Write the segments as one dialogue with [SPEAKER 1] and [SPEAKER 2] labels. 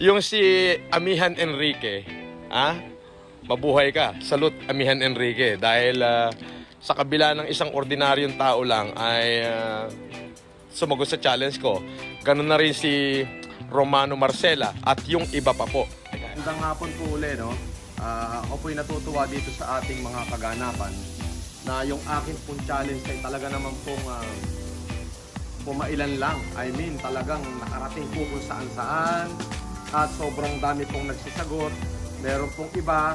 [SPEAKER 1] Yung si Amihan Enrique, mabuhay ka. Salute, Amihan Enrique. Dahil sa kabila ng isang ordinaryong tao lang ay sumagot sa challenge ko. Ganun na rin si Romano Marcela at yung iba pa po.
[SPEAKER 2] Magandang hapon po uli, no? Ako po'y natutuwa dito sa ating mga kaganapan na yung akin pong challenge ay talaga naman pong pumailan lang. I mean, talagang nakarating po kung saan-saan at sobrang dami pong nagsisagot. Meron pong iba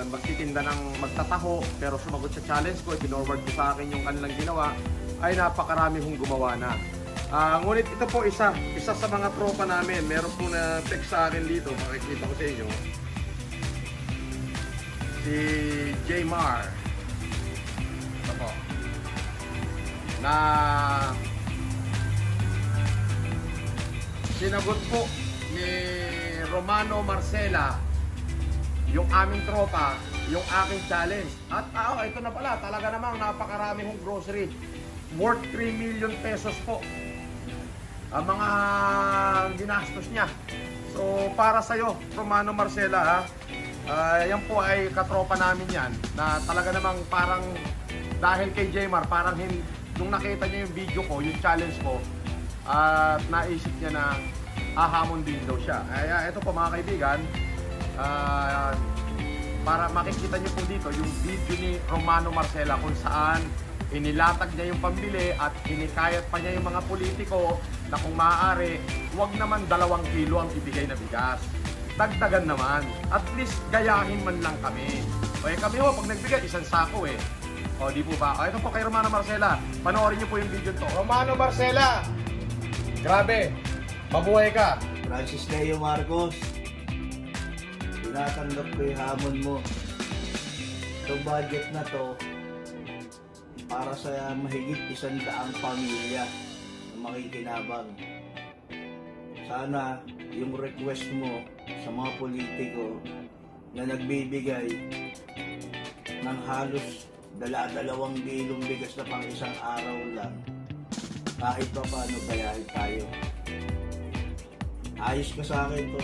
[SPEAKER 2] magtitinda ng magtataho pero sumagot sa challenge ko, pinorward ko sa akin yung kanilang ginawa, ay napakarami hong gumawa na. Ngunit ito po isa sa mga tropa namin. Meron po na text sa akin dito, makikita ko sa inyo. Si Jaymar. Ito po. Na sinagot po ni Romano Marcela yung aming tropa, yung aking challenge. At ito na pala, talaga namang napakarami hong grocery. Worth 3 million pesos po ang mga ginastos niya. So para sa'yo, Romano Marcela, yan po ay katropa namin yan na talaga namang parang dahil kay Jaymar, parang nung nakita niya yung video ko, yung challenge ko, at naisip niya na hahamon din daw siya. Ito po mga kaibigan, para makikita niyo po dito yung video ni Romano Marcela kung saan inilatag niya yung pambili at hinikayat pa niya yung mga politiko na kung maaari, huwag naman 2 kilo ang ibigay na bigas. Dagdagan naman. At least gayahin man lang kami. Kami pag nagbigay, 1 sako di po ba? Ito po kay Romano Marcela. Panoorin niyo po yung video to. Romano Marcela! Grabe! Mabuhay ka!
[SPEAKER 3] Francis Leo Marcos, tinatanggap ko yung hamon mo. Itong budget na to, para sa mahigit 100 pamilya na makikinabang. Sana yung request mo sa mga politiko na nagbibigay ng halos 2 kilong bigas na pang 1 araw lang, kahit pa paano bayahin tayo. Ayos ka sa akin to.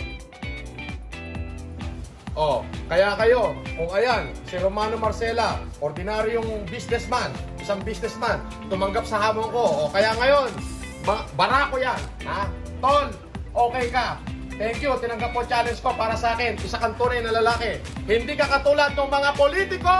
[SPEAKER 2] Kaya kayo, kung ayan, si Romano Marcela, ordinaryong businessman, isang businessman, tumanggap sa hamon ko. Kaya ngayon, barako yan. Tol, okay ka. Thank you, tinanggap mo challenge ko para sa akin. Isa kang tunay na lalaki. Hindi ka katulad ng mga politiko.